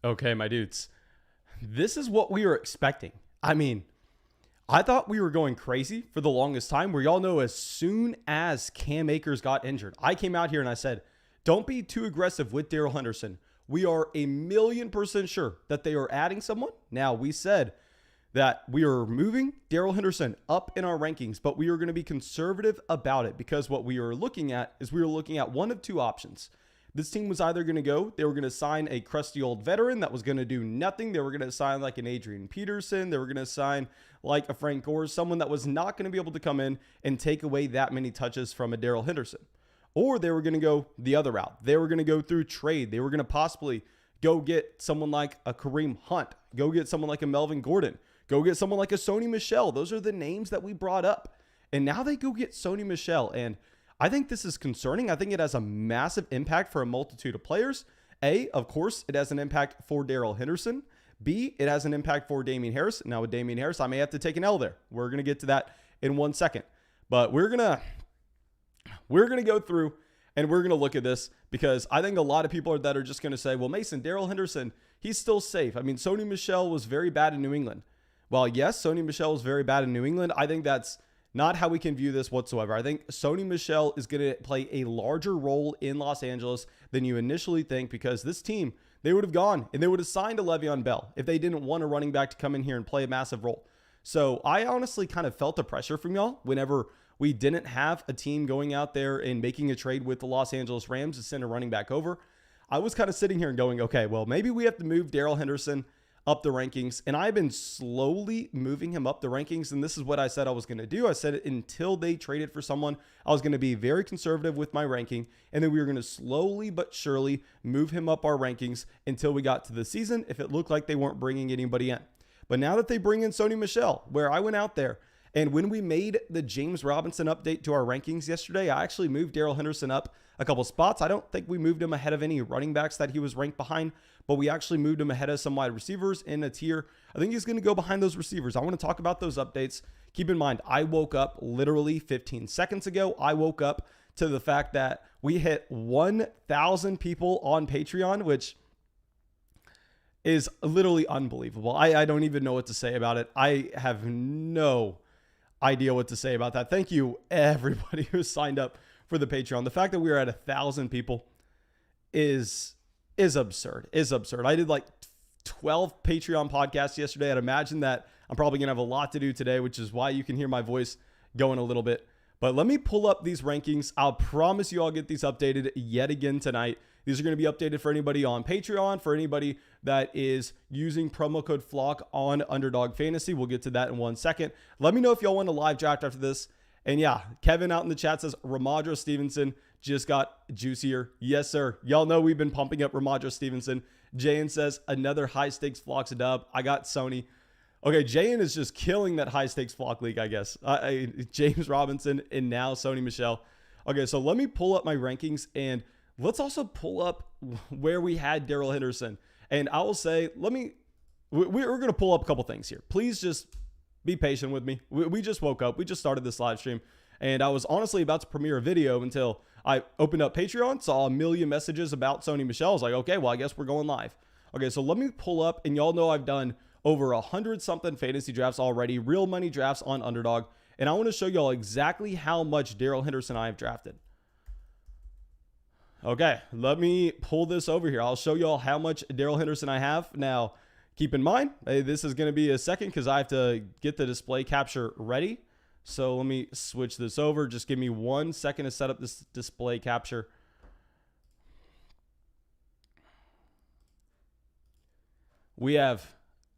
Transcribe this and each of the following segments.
Okay, my dudes, this is what we were expecting. I mean, I thought we were going crazy for the longest time, where y'all know as soon as Cam Akers got injured, I came out here and I said, don't be too aggressive with Darrell Henderson. We are 1,000,000% sure that they are adding someone. Now, we said that we are moving Darrell Henderson up in our rankings, but we are going to be conservative about it, because what we are looking at is we were looking at one of two options. This team was either going to go, they were going to sign a crusty old veteran that was going to do nothing. They were going to sign like an Adrian Peterson. They were going to sign like a Frank Gore, someone that was not going to be able to come in and take away that many touches from a Darrell Henderson. Or they were going to go the other route. They were going to go through trade. They were going to possibly go get someone like a Kareem Hunt, go get someone like a Melvin Gordon, go get someone like a Sony Michel. Those are the names that we brought up. And now they go get Sony Michel. And I think this is concerning. I think it has a massive impact for a multitude of players. A, of course, it has an impact for Darrell Henderson. B, it has an impact for Damien Harris. Now with Damien Harris, I may have to take an L there. We're going to get to that in 1 second. But we're going to go through and we're going to look at this, because I think a lot of people that are just going to say, well, Mason, Darrell Henderson, he's still safe. I mean, Sony Michel was very bad in New England. Well, yes, Sony Michel was very bad in New England. I think that's not how we can view this whatsoever. I think Sony Michel is going to play a larger role in Los Angeles than you initially think, because this team, they would have gone and they would have signed a Le'Veon Bell if they didn't want a running back to come in here and play a massive role. So I honestly kind of felt the pressure from y'all whenever we didn't have a team going out there and making a trade with the Los Angeles Rams to send a running back over. I was kind of sitting here and going, okay, well, maybe we have to move Darrell Henderson up the rankings. And I've been slowly moving him up the rankings. And this is what I said I was going to do. I said it until they traded for someone, I was going to be very conservative with my ranking. And then we were going to slowly but surely move him up our rankings until we got to the season, if it looked like they weren't bringing anybody in. But now that they bring in Sony Michel, where I went out there, and when we made the James Robinson update to our rankings yesterday, I actually moved Darrell Henderson up a couple spots. I don't think we moved him ahead of any running backs that he was ranked behind, but we actually moved him ahead of some wide receivers in a tier. I think he's going to go behind those receivers. I want to talk about those updates. Keep in mind, I woke up literally 15 seconds ago. I woke up to the fact that we hit 1,000 people on Patreon, which is literally unbelievable. I don't even know what to say about it. I have no idea what to say about that. Thank you, everybody who signed up for the Patreon. The fact that we are at 1,000 people is absurd. I did like 12 Patreon podcasts yesterday. I'd imagine that I'm probably going to have a lot to do today, which is why you can hear my voice going a little bit. But let me pull up these rankings. I'll promise you I'll get these updated yet again tonight. These are going to be updated for anybody on Patreon, for anybody that is using promo code FLOCK on Underdog Fantasy. We'll get to that in 1 second. Let me know if y'all want a live draft after this. And yeah, Kevin out in the chat says Ramondre Stevenson just got juicier. Yes, sir. Y'all know we've been pumping up Ramondre Stevenson. Jayan says another high stakes flocks dub. I got Sony. Okay, Jayan is just killing that high stakes flock league, I guess. James Robinson and now Sony Michel. Okay, so let me pull up my rankings, and let's also pull up where we had Darrell Henderson. And I will say, we're going to pull up a couple things here. Please just be patient with me. We just woke up. We just started this live stream. And I was honestly about to premiere a video until I opened up Patreon, saw a million messages about Sony Michel. I was like, okay, well, I guess we're going live. Okay, so let me pull up, and y'all know I've done over 100-something fantasy drafts already, real money drafts on Underdog. And I want to show y'all exactly how much Darrell Henderson I have drafted. Okay, let me pull this over here. I'll show y'all how much Darrell Henderson I have. Now, keep in mind, this is going to be a second because I have to get the display capture ready. So let me switch this over. Just give me 1 second to set up this display capture. We have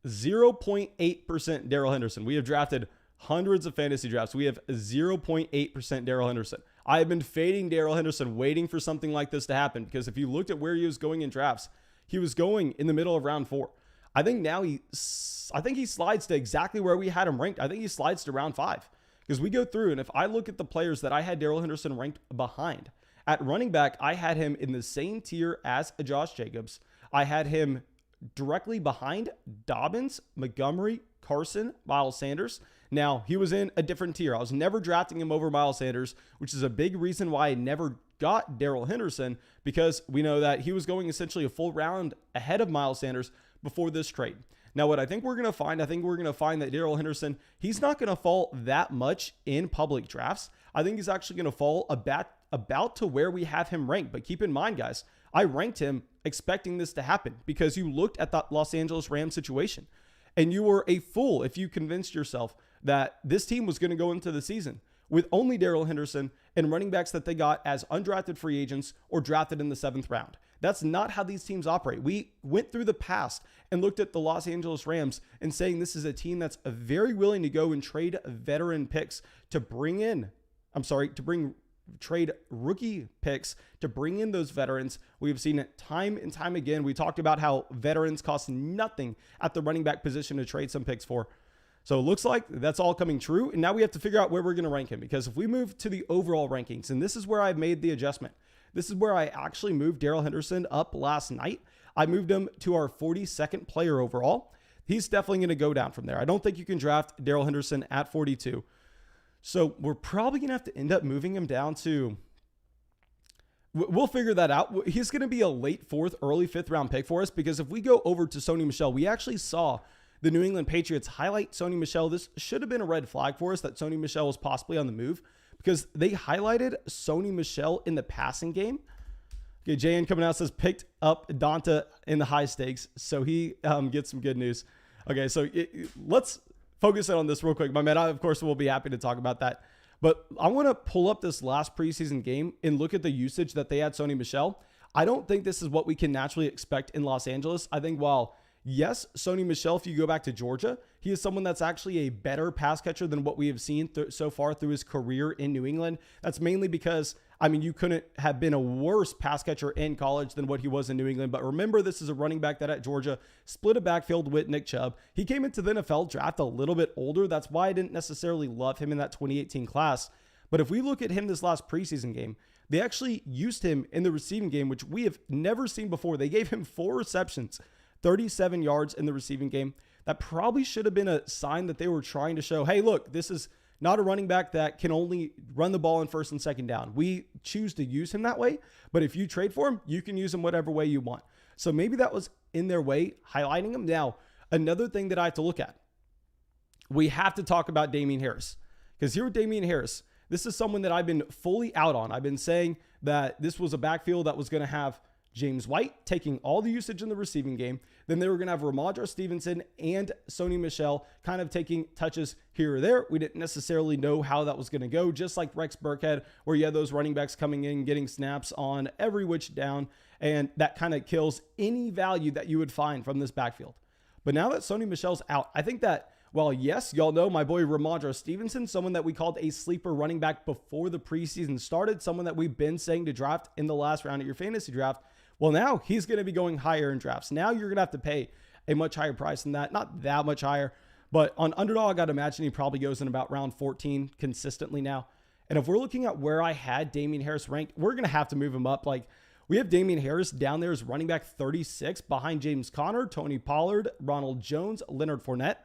0.8% Darrell Henderson. We have drafted hundreds of fantasy drafts. We have 0.8% Darrell Henderson. I have been fading Darrell Henderson, waiting for something like this to happen, because if you looked at where he was going in drafts, he was going in the middle of round 4. I think now he slides to exactly where we had him ranked. I think he slides to round 5, because we go through, and if I look at the players that I had Darrell Henderson ranked behind, at running back, I had him in the same tier as Josh Jacobs. I had him directly behind Dobbins, Montgomery, Carson, Miles Sanders. Now, he was in a different tier. I was never drafting him over Miles Sanders, which is a big reason why I never got Darrell Henderson because we know that he was going essentially a full round ahead of Miles Sanders before this trade. Now, what I think we're going to find, that Darrell Henderson, he's not going to fall that much in public drafts. I think he's actually going to fall about to where we have him ranked. But keep in mind, guys, I ranked him expecting this to happen because you looked at the Los Angeles Rams situation and you were a fool if you convinced yourself that this team was going to go into the season with only Darrell Henderson and running backs that they got as undrafted free agents or drafted in the 7th round. That's not how these teams operate. We went through the past and looked at the Los Angeles Rams and saying this is a team that's very willing to go and trade veteran picks to trade rookie picks to bring in those veterans. We've seen it time and time again. We talked about how veterans cost nothing at the running back position to trade some picks for. So it looks like that's all coming true. And now we have to figure out where we're going to rank him, because if we move to the overall rankings, and this is where I've made the adjustment. This is where I actually moved Darrell Henderson up last night. I moved him to our 42nd player overall. He's definitely going to go down from there. I don't think you can draft Darrell Henderson at 42. So we're probably going to have to end up moving him down to, we'll figure that out. He's going to be a late 4th, early 5th round pick for us, because if we go over to Sony Michel, we actually saw the New England Patriots highlight Sony Michel. This should have been a red flag for us that Sony Michel was possibly on the move, because they highlighted Sony Michel in the passing game. Okay, JN coming out says picked up Donta in the high stakes, so he gets some good news. Okay, so let's focus in on this real quick. My man, I, of course, will be happy to talk about that. But I want to pull up this last preseason game and look at the usage that they had Sony Michel. I don't think this is what we can naturally expect in Los Angeles. I think while, yes, Sony Michel, if you go back to Georgia, he is someone that's actually a better pass catcher than what we have seen so far through his career in New England. That's mainly because, I mean, you couldn't have been a worse pass catcher in college than what he was in New England. But remember, this is a running back that at Georgia split a backfield with Nick Chubb. He came into the NFL draft a little bit older. That's why I didn't necessarily love him in that 2018 class. But if we look at him this last preseason game, they actually used him in the receiving game, which we have never seen before. They gave him 4 receptions, 37 yards in the receiving game. That probably should have been a sign that they were trying to show, hey, look, this is not a running back that can only run the ball in 1st and 2nd down. We choose to use him that way, but if you trade for him, you can use him whatever way you want. So maybe that was in their way, highlighting him. Now, another thing that I have to look at, we have to talk about Damien Harris, because here with Damien Harris, this is someone that I've been fully out on. I've been saying that this was a backfield that was going to have James White taking all the usage in the receiving game. Then they were going to have Ramondre Stevenson and Sony Michel kind of taking touches here or there. We didn't necessarily know how that was going to go, just like Rex Burkhead, where you had those running backs coming in, getting snaps on every which down, and that kind of kills any value that you would find from this backfield. But now that Sony Michel's out, I think that, well, yes, y'all know my boy Ramondre Stevenson, someone that we called a sleeper running back before the preseason started, someone that we've been saying to draft in the last round of your fantasy draft. Well, now he's going to be going higher in drafts. Now you're going to have to pay a much higher price than that. Not that much higher, but on Underdog, I'd imagine he probably goes in about round 14 consistently now. And if we're looking at where I had Damien Harris ranked, we're going to have to move him up. Like, we have Damien Harris down there as running back 36 behind James Conner, Tony Pollard, Ronald Jones, Leonard Fournette.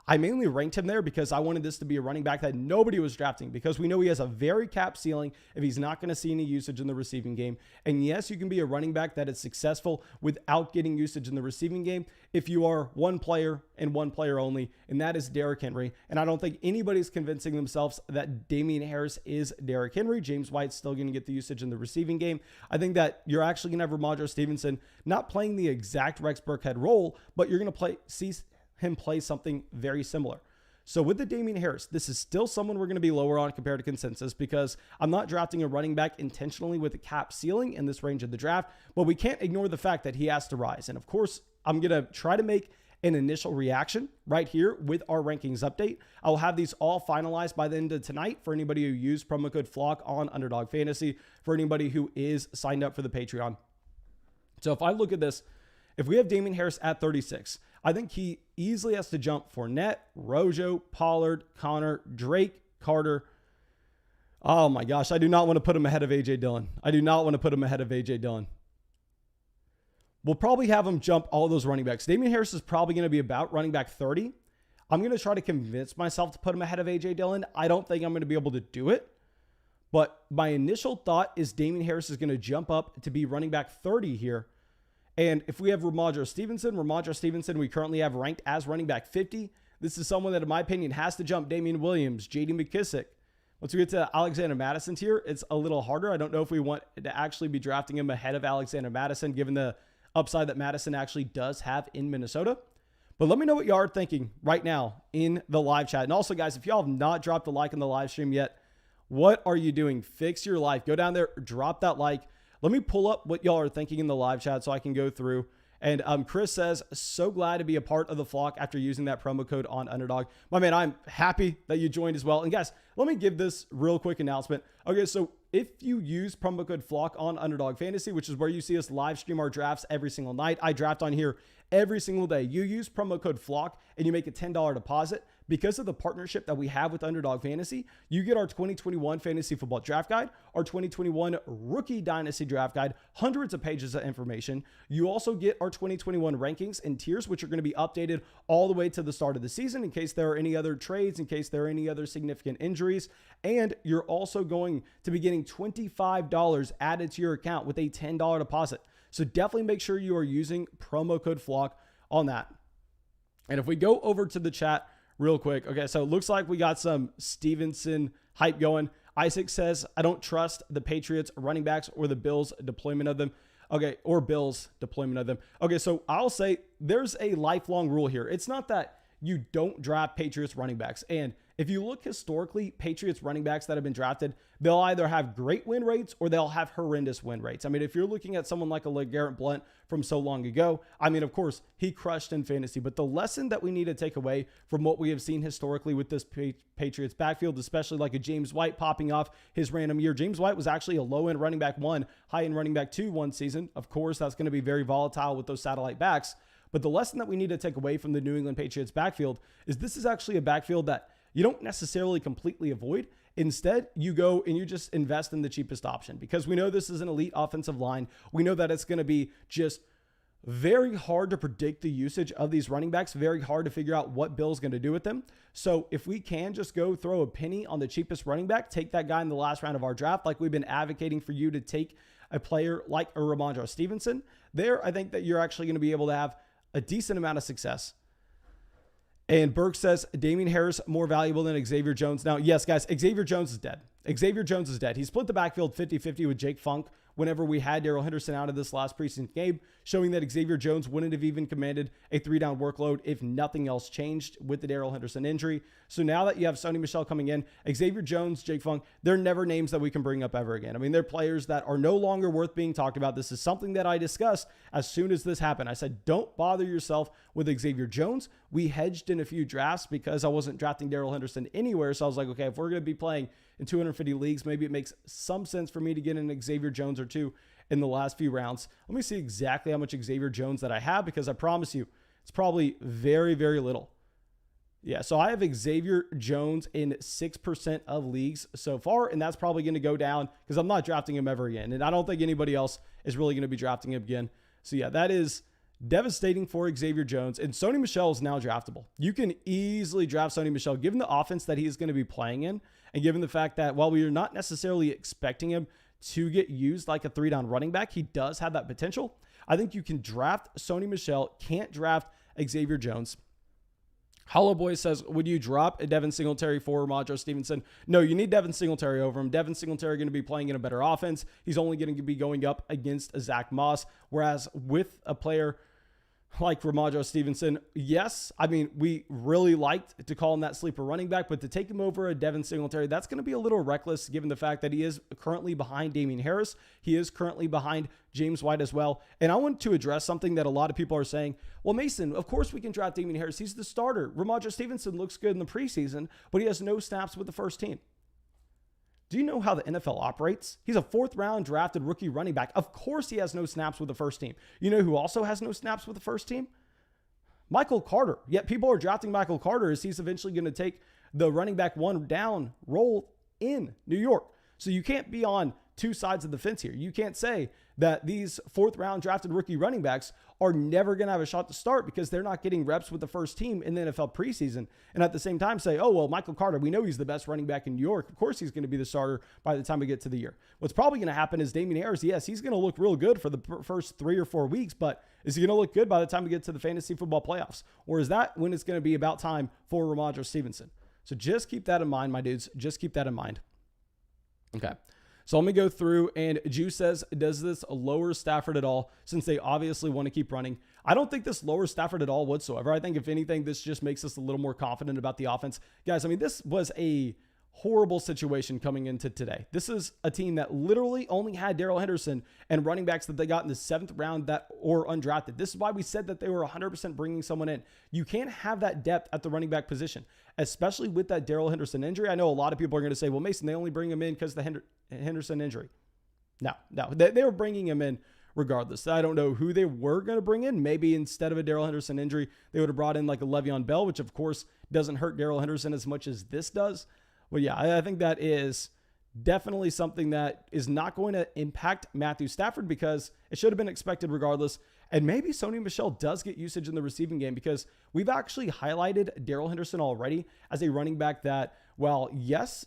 I mainly ranked him there because I wanted this to be a running back that nobody was drafting, because we know he has a very capped ceiling if he's not going to see any usage in the receiving game. And yes, you can be a running back that is successful without getting usage in the receiving game if you are one player and one player only, and that is Derrick Henry. And I don't think anybody's convincing themselves that Damien Harris is Derrick Henry. James White's still going to get the usage in the receiving game. I think that you're actually going to have Ramondre Stevenson not playing the exact Rex Burkhead role, but you're going to see him play something very similar. So with the Damien Harris, this is still someone we're going to be lower on compared to consensus, because I'm not drafting a running back intentionally with a cap ceiling in this range of the draft, but we can't ignore the fact that he has to rise. And of course, I'm going to try to make an initial reaction right here with our rankings update. I will have these all finalized by the end of tonight for anybody who used promo code FLOCK on Underdog Fantasy, for anybody who is signed up for the Patreon. So if I look at this, if we have Damien Harris at 36, I think he easily has to jump Fournette, Rojo, Pollard, Connor, Drake, Carter. Oh my gosh, I do not want to put him ahead of A.J. Dillon. I do not want to put him ahead of A.J. Dillon. We'll probably have him jump all those running backs. Damien Harris is probably going to be about running back 30. I'm going to try to convince myself to put him ahead of A.J. Dillon. I don't think I'm going to be able to do it, But my initial thought is Damien Harris is going to jump up to be running back 30 here. And if we have Ramondre Stevenson, we currently have ranked as running back 50. This is someone that, in my opinion, has to jump Damian Williams, J.D. McKissick. Once we get to Alexander Mattison here, it's a little harder. I don't know if we want to actually be drafting him ahead of Alexander Mattison, given the upside that Mattison actually does have in Minnesota. But let me know what y'all are thinking right now in the live chat. And also, guys, if y'all have not dropped a like on the live stream yet, what are you doing? Fix your life. Go down there, drop that like. Let me pull up what y'all are thinking in the live chat so I can go through. And Chris says, so glad to be a part of the flock after using that promo code on Underdog. My man, I'm happy that you joined as well. And guys, let me give this real quick announcement. Okay, so if you use promo code FLOCK on Underdog Fantasy, which is where you see us live stream our drafts every single night, I draft on here every single day. You use promo code FLOCK and you make a $10 deposit. Because of the partnership that we have with Underdog Fantasy, you get our 2021 Fantasy Football Draft Guide, our 2021 Rookie Dynasty Draft Guide, hundreds of pages of information. You also get our 2021 rankings and tiers, which are going to be updated all the way to the start of the season in case there are any other trades, in case there are any other significant injuries. And you're also going to be getting $25 added to your account with a $10 deposit. So definitely make sure you are using promo code FLOCK on that. And if we go over to the chat real quick. Okay, so it looks like we got some Stevenson hype going. Isaac says, I don't trust the Patriots running backs or the Bills deployment of them. Okay, or Bills deployment of them. Okay, so I'll say there's a lifelong rule here. It's not that you don't draft Patriots running backs. And if you look historically, Patriots running backs that have been drafted, they'll either have great win rates or they'll have horrendous win rates. I mean, if you're looking at someone like a LeGarrette Blount from so long ago, I mean, of course, he crushed in fantasy. But the lesson that we need to take away from what we have seen historically with this Patriots backfield, especially like a James White popping off his random year. James White was actually a low-end running back 1, high-end running back 2 one season. Of course, that's going to be very volatile with those satellite backs. But the lesson that we need to take away from the New England Patriots backfield is this is actually a backfield that you don't necessarily completely avoid. Instead, you go and you just invest in the cheapest option because we know this is an elite offensive line. We know that it's going to be just very hard to predict the usage of these running backs, very hard to figure out what Bill's going to do with them. So if we can just go throw a penny on the cheapest running back, take that guy in the last round of our draft, like we've been advocating for you to take a player like a Ramondre Stevenson, there, I think that you're actually going to be able to have a decent amount of success. And Burke says, Damien Harris more valuable than Xavier Jones. Now, yes, guys, Xavier Jones is dead. Xavier Jones is dead. He split the backfield 50-50 with Jake Funk whenever we had DARRELL Henderson out of this last preseason game, showing that Xavier Jones wouldn't have even commanded a 3-down workload if nothing else changed with the DARRELL Henderson injury. So now that you have Sony Michel coming in, Xavier Jones, Jake Funk, they're never names that we can bring up ever again. I mean, they're players that are no longer worth being talked about. This is something that I discussed as soon as this happened. I said, don't bother yourself with Xavier Jones. We hedged in a few drafts because I wasn't drafting DARRELL Henderson anywhere. So I was like, okay, if we're going to be playing in 250 leagues, maybe it makes some sense for me to get an Xavier Jones or two in the last few rounds. Let me see exactly how much Xavier Jones that I have because I promise you it's probably very, very little. Yeah, so I have Xavier Jones in 6% of leagues so far, and that's probably going to go down because I'm not drafting him ever again, and I don't think anybody else is really going to be drafting him again. So yeah, that is devastating for Xavier Jones, and Sony Michel is now draftable. You can easily draft Sony Michel given the offense that he is going to be playing in, and given the fact that while we are not necessarily expecting him to get used like a 3-down running back, he does have that potential. I think you can draft Sony Michel, can't draft Xavier Jones. Hollow Boy says, would you drop a Devin Singletary for Ramondre Stevenson? No, you need Devin Singletary over him. Devin Singletary going to be playing in a better offense. He's only going to be going up against a Zach Moss, whereas with a player like Ramondre Stevenson, yes, I mean, we really liked to call him that sleeper running back, but to take him over a Devin Singletary, that's going to be a little reckless given the fact that he is currently behind Damien Harris. He is currently behind James White as well. And I want to address something that a lot of people are saying. Well, Mason, of course we can draft Damien Harris. He's the starter. Ramondre Stevenson looks good in the preseason, but he has no snaps with the first team. Do you know how the NFL operates? He's a 4th-round drafted rookie running back. Of course he has no snaps with the first team. You know who also has no snaps with the first team? Michael Carter. Yet people are drafting Michael Carter as he's eventually going to take the running back 1 down role in New York. So you can't be on two sides of the fence here. You can't say that these 4th round drafted rookie running backs are never going to have a shot to start because they're not getting reps with the first team in the NFL preseason. And at the same time say, oh, well, Michael Carter, we know he's the best running back in New York. Of course, he's going to be the starter by the time we get to the year. What's probably going to happen is Damien Harris, yes, he's going to look real good for the first 3 or 4 weeks, but is he going to look good by the time we get to the fantasy football playoffs? Or is that when it's going to be about time for Ramondre Stevenson? So just keep that in mind, my dudes. Just keep that in mind. Okay. So let me go through, and Juice says, does this lower Stafford at all since they obviously want to keep running? I don't think this lowers Stafford at all whatsoever. I think if anything, this just makes us a little more confident about the offense. Guys, I mean, this was a horrible situation coming into today. This is a team that literally only had Darrell Henderson and running backs that they got in the 7th round that or undrafted. This is why we said that they were 100% bringing someone in. You can't have that depth at the running back position, especially with that Darrell Henderson injury. I know a lot of people are going to say, well, Mason, they only bring him in because of the Henderson injury. No, they were bringing him in regardless. I don't know who they were going to bring in. Maybe instead of a Darrell Henderson injury, they would have brought in like a Le'Veon Bell, which of course doesn't hurt Darrell Henderson as much as this does. Well, yeah, I think that is definitely something that is not going to impact Matthew Stafford because it should have been expected regardless. And maybe Sony Michel does get usage in the receiving game because we've actually highlighted Darrell Henderson already as a running back that, well, yes,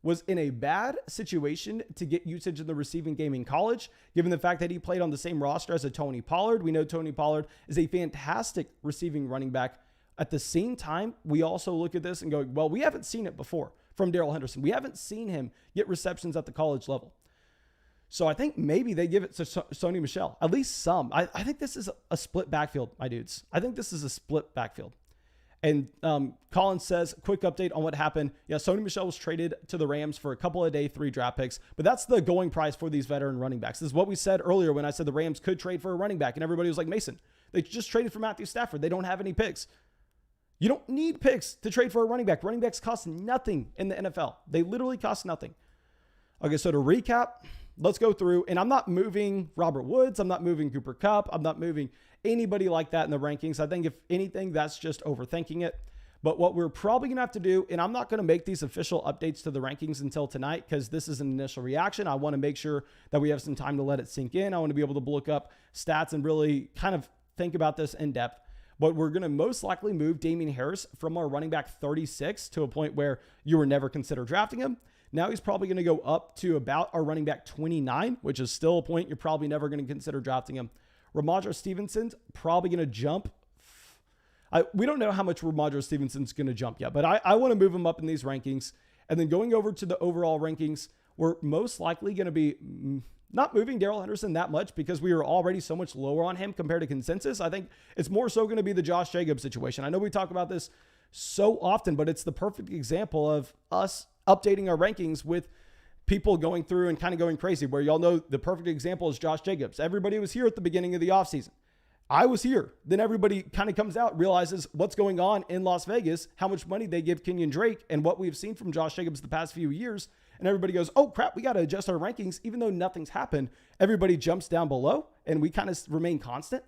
was in a bad situation to get usage in the receiving game in college, given the fact that he played on the same roster as a Tony Pollard. We know Tony Pollard is a fantastic receiving running back. At the same time, we also look at this and go, well, we haven't seen it before from Darrell Henderson. We haven't seen him get receptions at the college level. So I think maybe they give it to Sony Michel, at least some. I think this is a split backfield, my dudes. I think this is a split backfield. And Colin says, quick update on what happened. Yeah, Sony Michel was traded to the Rams for a couple of day 3 draft picks, but that's the going price for these veteran running backs. This is what we said earlier when I said the Rams could trade for a running back, and everybody was like, Mason, they just traded for Matthew Stafford. They don't have any picks. You don't need picks to trade for a running back. Running backs cost nothing in the NFL. They literally cost nothing. Okay, so to recap, let's go through, and I'm not moving Robert Woods. I'm not moving Cooper Kupp. I'm not moving anybody like that in the rankings. I think if anything, that's just overthinking it. But what we're probably going to have to do, and I'm not going to make these official updates to the rankings until tonight because this is an initial reaction. I want to make sure that we have some time to let it sink in. I want to be able to look up stats and really kind of think about this in depth. But we're going to most likely move Damien Harris from our running back 36 to a point where you were never consider drafting him. Now he's probably going to go up to about our running back 29, which is still a point you're probably never going to consider drafting him. Ramondre Stevenson's probably going to jump. We don't know how much Ramondre Stevenson's going to jump yet, but I want to move him up in these rankings. And then going over to the overall rankings, we're most likely going to be not moving Darrell Henderson that much because we are already so much lower on him compared to consensus. I think it's more so going to be the Josh Jacobs situation. I know we talk about this so often, but it's the perfect example of us updating our rankings with people going through and kind of going crazy, where y'all know the perfect example is Josh Jacobs. Everybody was here at the beginning of the offseason. I was here. Then everybody kind of comes out, realizes what's going on in Las Vegas, how much money they give Kenyon Drake, and what we've seen from Josh Jacobs the past few years. And everybody goes, oh crap, we got to adjust our rankings. Even though nothing's happened, everybody jumps down below and we kind of remain constant.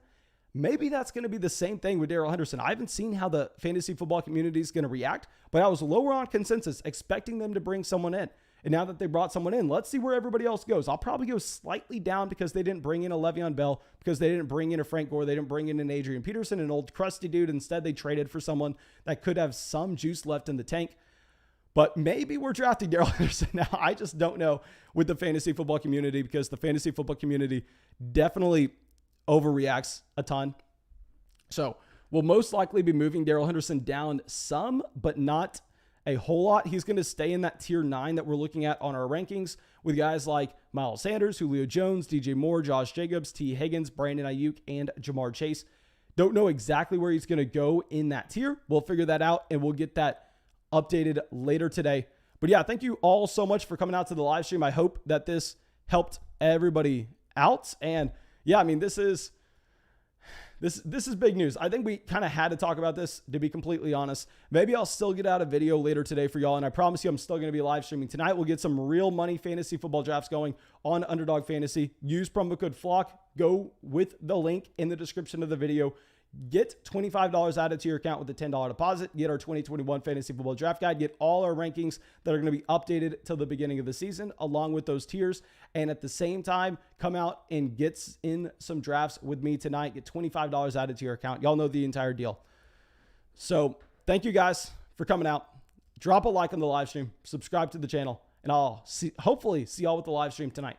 Maybe that's going to be the same thing with Darrell Henderson. I haven't seen how the fantasy football community is going to react, but I was lower on consensus, expecting them to bring someone in. And now that they brought someone in, let's see where everybody else goes. I'll probably go slightly down because they didn't bring in a Le'Veon Bell, because they didn't bring in a Frank Gore. They didn't bring in an Adrian Peterson, an old crusty dude. Instead, they traded for someone that could have some juice left in the tank. But maybe we're drafting Darrell Henderson now. I just don't know with the fantasy football community, because the fantasy football community definitely overreacts a ton. So we'll most likely be moving Darrell Henderson down some, but not a whole lot. He's going to stay in that tier 9 that we're looking at on our rankings with guys like Miles Sanders, Julio Jones, DJ Moore, Josh Jacobs, T. Higgins, Brandon Ayuk, and Jamar Chase. Don't know exactly where he's going to go in that tier. We'll figure that out, and we'll get that updated later today. But yeah, thank you all so much for coming out to the live stream. I hope that this helped everybody out. And yeah, I mean, this is big news. I think we kind of had to talk about this, to be completely honest. Maybe I'll still get out a video later today for y'all, and I promise you I'm still going to be live streaming tonight. We'll get some real money fantasy football drafts going on Underdog Fantasy. Use promo code FLOCK. Go with the link in the description of the video. Get $25 added to your account with a $10 deposit. Get our 2021 Fantasy Football Draft Guide. Get all our rankings that are going to be updated till the beginning of the season, along with those tiers. And at the same time, come out and get in some drafts with me tonight. Get $25 added to your account. Y'all know the entire deal. So thank you guys for coming out. Drop a like on the live stream. Subscribe to the channel. And I'll hopefully see y'all with the live stream tonight.